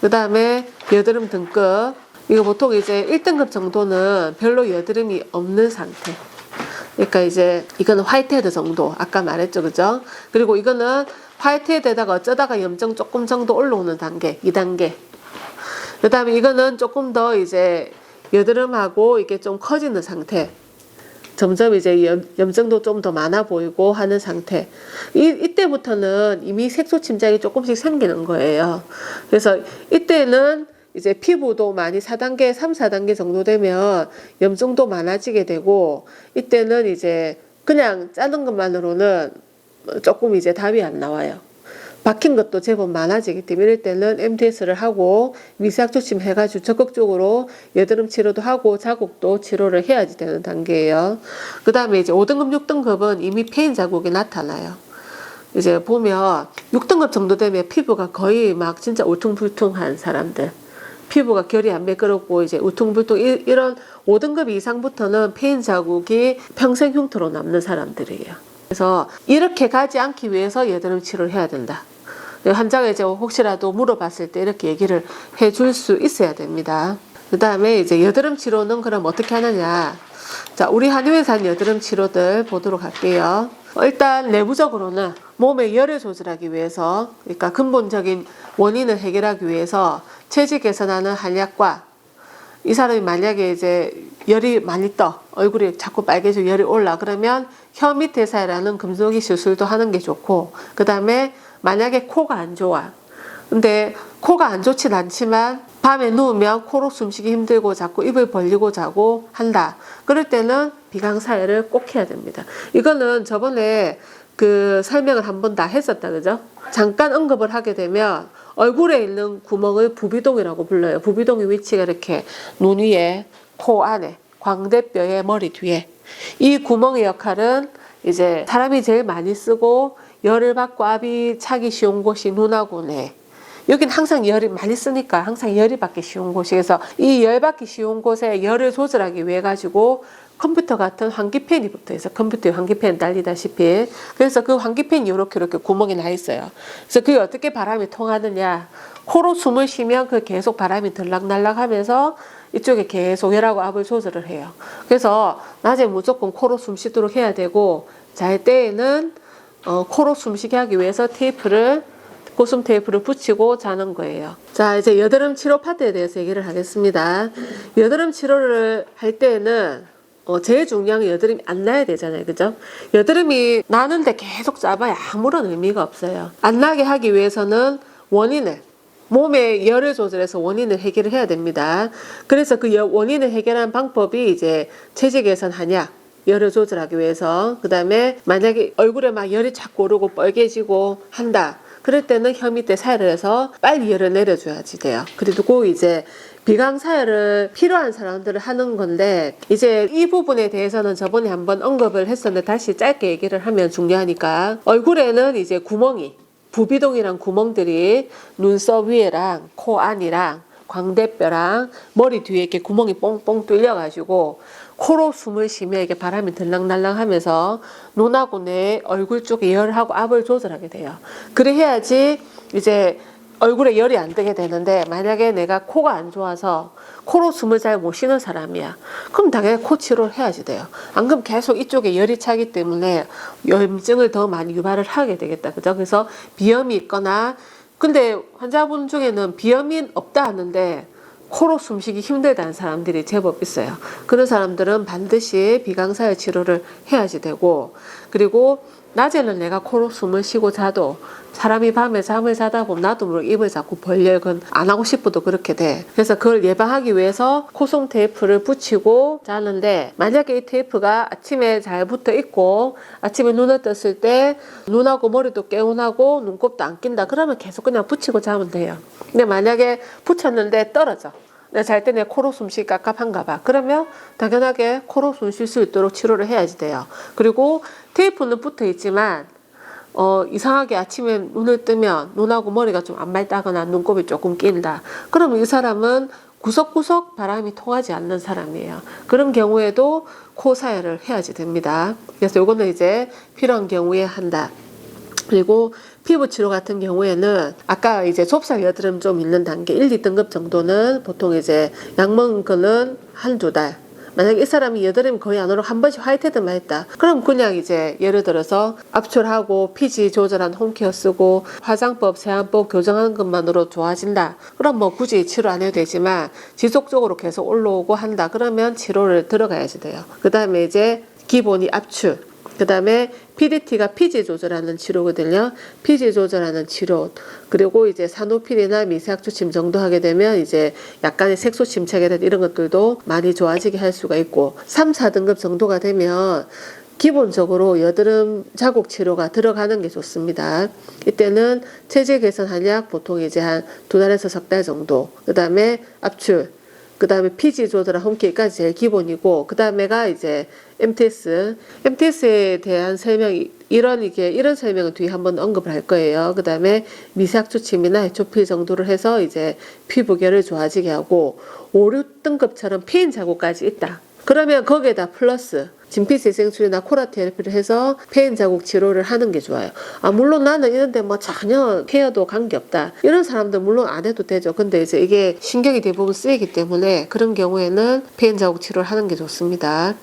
그 다음에 여드름 등급. 이거 보통 이제 1등급 정도는 별로 여드름이 없는 상태. 그러니까 이제 이거는 화이트헤드 정도. 아까 말했죠, 그죠? 그리고 이거는 화이트헤드에다가 어쩌다가 염증 조금 정도 올라오는 단계, 2단계. 그 다음에 이거는 조금 더 이제 여드름하고 이게 좀 커지는 상태. 점점 이제 염증도 좀 더 많아 보이고 하는 상태. 이때부터는 이미 색소 침장이 조금씩 생기는 거예요. 그래서 이때는 이제 피부도 많이 4단계, 3, 4단계 정도 되면 염증도 많아지게 되고, 이때는 이제 그냥 자른 것만으로는 조금 이제 답이 안 나와요. 박힌 것도 제법 많아지기 때문에 이럴 때는 MDS를 하고 미세학 조침 해가지고 적극적으로 여드름 치료도 하고 자국도 치료를 해야지 되는 단계예요. 그 다음에 이제 5등급, 6등급은 이미 패인 자국이 나타나요. 이제 보면 6등급 정도 되면 피부가 거의 막 진짜 울퉁불퉁한 사람들. 피부가 결이 안 매끄럽고 이제 울퉁불퉁 이런 5등급 이상부터는 패인 자국이 평생 흉터로 남는 사람들이에요. 그래서 이렇게 가지 않기 위해서 여드름 치료를 해야 된다. 환자가 이제 혹시라도 물어봤을 때 이렇게 얘기를 해줄 수 있어야 됩니다. 그 다음에 이제 여드름 치료는 그럼 어떻게 하느냐. 자, 우리 한의원에서 하는 여드름 치료들 보도록 할게요. 일단 내부적으로는 몸의 열을 조절하기 위해서, 그러니까 근본적인 원인을 해결하기 위해서 체질 개선하는 한약과, 이 사람이 만약에 이제 열이 많이 떠, 얼굴이 자꾸 빨개지고 열이 올라, 그러면 혀 밑대사라는 금속이 수술도 하는 게 좋고, 그 다음에 만약에 코가 안 좋아. 근데 코가 안 좋진 않지만 밤에 누우면 코로 숨쉬기 힘들고 자꾸 입을 벌리고 자고 한다. 그럴 때는 비강사혈을 꼭 해야 됩니다. 이거는 저번에 그 설명을 한 번 다 했었다, 그죠? 잠깐 언급을 하게 되면 얼굴에 있는 구멍을 부비동이라고 불러요. 부비동의 위치가 이렇게 눈 위에, 코 안에, 광대뼈의 머리 뒤에. 이 구멍의 역할은 이제 사람이 제일 많이 쓰고 열을 받고 압이 차기 쉬운 곳이 눈하고 뇌. 여긴 항상 열이 많이 쓰니까 항상 열이 받기 쉬운 곳이어서 이 열 받기 쉬운 곳에 열을 조절하기 위해 가지고 컴퓨터 같은 환기팬이 붙어 있어. 컴퓨터에 환기팬 달리다시피. 그래서 그 환기팬이 이렇게 구멍이 나 있어요. 그래서 그게 어떻게 바람이 통하느냐. 코로 숨을 쉬면 그 계속 바람이 들락날락 하면서 이쪽에 계속 열하고 압을 조절을 해요. 그래서 낮에 무조건 코로 숨 쉬도록 해야 되고, 잘 때에는 코로 숨쉬게 하기 위해서 고슴 테이프를 붙이고 자는 거예요. 자, 이제 여드름 치료 파트에 대해서 얘기를 하겠습니다. 여드름 치료를 할 때는 제일 중요한 게 여드름이 안 나야 되잖아요. 그죠? 여드름이 나는데 계속 짜봐야 아무런 의미가 없어요. 안 나게 하기 위해서는 몸의 열을 조절해서 원인을 해결을 해야 됩니다. 그래서 그 원인을 해결하는 방법이 이제 체질 개선 한약, 열을 조절하기 위해서. 그 다음에 만약에 얼굴에 막 열이 자꾸 오르고 뻘개지고 한다. 그럴 때는 혀 밑에 사혈을 해서 빨리 열을 내려줘야지 돼요. 그리고 이제 비강사혈을 필요한 사람들을 하는 건데, 이제 이 부분에 대해서는 저번에 한번 언급을 했었는데 다시 짧게 얘기를 하면 중요하니까, 얼굴에는 이제 부비동이랑 구멍들이 눈썹 위에랑 코 안이랑 광대뼈랑 머리 뒤에 이렇게 구멍이 뽕뽕 뚫려가지고 코로 숨을 쉬면 이게 바람이 들락날락 하면서 눈하고 뇌, 얼굴 쪽에 열하고 압을 조절하게 돼요. 그래야지 이제 얼굴에 열이 안 뜨게 되는데, 만약에 내가 코가 안 좋아서 코로 숨을 잘 못 쉬는 사람이야. 그럼 당연히 코 치료를 해야지 돼요. 안 그러면 계속 이쪽에 열이 차기 때문에 염증을 더 많이 유발을 하게 되겠다. 그죠? 그래서 비염이 있거나, 근데 환자분 중에는 비염이 없다 하는데 코로 숨쉬기 힘들다는 사람들이 제법 있어요. 그런 사람들은 반드시 비강사혈 치료를 해야지 되고, 그리고 낮에는 내가 코로 숨을 쉬고 자도 사람이 밤에 잠을 자다 보면 나도 모르게 입을 자꾸 벌려. 그건 안 하고 싶어도 그렇게 돼. 그래서 그걸 예방하기 위해서 코솜 테이프를 붙이고 자는데, 만약에 이 테이프가 아침에 잘 붙어 있고 아침에 눈을 떴을 때 눈하고 머리도 개운하고 눈곱도 안 낀다, 그러면 계속 그냥 붙이고 자면 돼요. 근데 만약에 붙였는데 떨어져, 내가 잘 때 내 코로 숨쉬기 깝깝한가 봐, 그러면 당연하게 코로 숨 쉴 수 있도록 치료를 해야지 돼요. 그리고 테이프는 붙어 있지만 이상하게 아침에 눈을 뜨면 눈하고 머리가 좀 안 맑다거나 눈곱이 조금 낀다, 그러면 이 사람은 구석구석 바람이 통하지 않는 사람이에요. 그런 경우에도 코 사혈을 해야지 됩니다. 그래서 요거는 이제 필요한 경우에 한다. 그리고 피부 치료 같은 경우에는 아까 이제 좁쌀 여드름 좀 있는 단계 1, 2등급 정도는 보통 이제 약 먹은 거는 한두 달. 만약에 이 사람이 여드름이 거의 안 오르고 한 번씩 화이트헤드만 했다. 그럼 그냥 이제 예를 들어서 압출하고 피지 조절한 홈케어 쓰고 화장법, 세안법 교정하는 것만으로 좋아진다. 그럼 뭐 굳이 치료 안 해도 되지만 지속적으로 계속 올라오고 한다. 그러면 치료를 들어가야지 돼요. 그 다음에 이제 기본이 압출. 그 다음에 PDT가 피지 조절하는 치료거든요. 피지 조절하는 치료. 그리고 이제 산후필이나 미세학초 침 정도 하게 되면 이제 약간의 색소 침착이라든지 이런 것들도 많이 좋아지게 할 수가 있고 3, 4등급 정도가 되면 기본적으로 여드름 자국 치료가 들어가는 게 좋습니다. 이때는 체질 개선 한약 보통 이제 한 2달에서 3달 정도. 그 다음에 압출. 그 다음에 피지 조절한 홈케어까지 제일 기본이고, 그 다음에가 이제 MTS. MTS에 대한 설명이, 이런 설명은 뒤에 한번 언급을 할 거예요. 그 다음에 미세학초침이나 해초필 정도를 해서 이제 피부결을 좋아지게 하고, 5, 6등급처럼 피임 자국까지 있다. 그러면 거기에다 플러스 진피재생술이나 코라테라피를 해서 폐인 자국 치료를 하는 게 좋아요. 물론 나는 이런데 뭐 전혀 케어도 관계없다. 이런 사람들 물론 안 해도 되죠. 근데 이제 이게 신경이 대부분 쓰이기 때문에 그런 경우에는 폐인 자국 치료를 하는 게 좋습니다.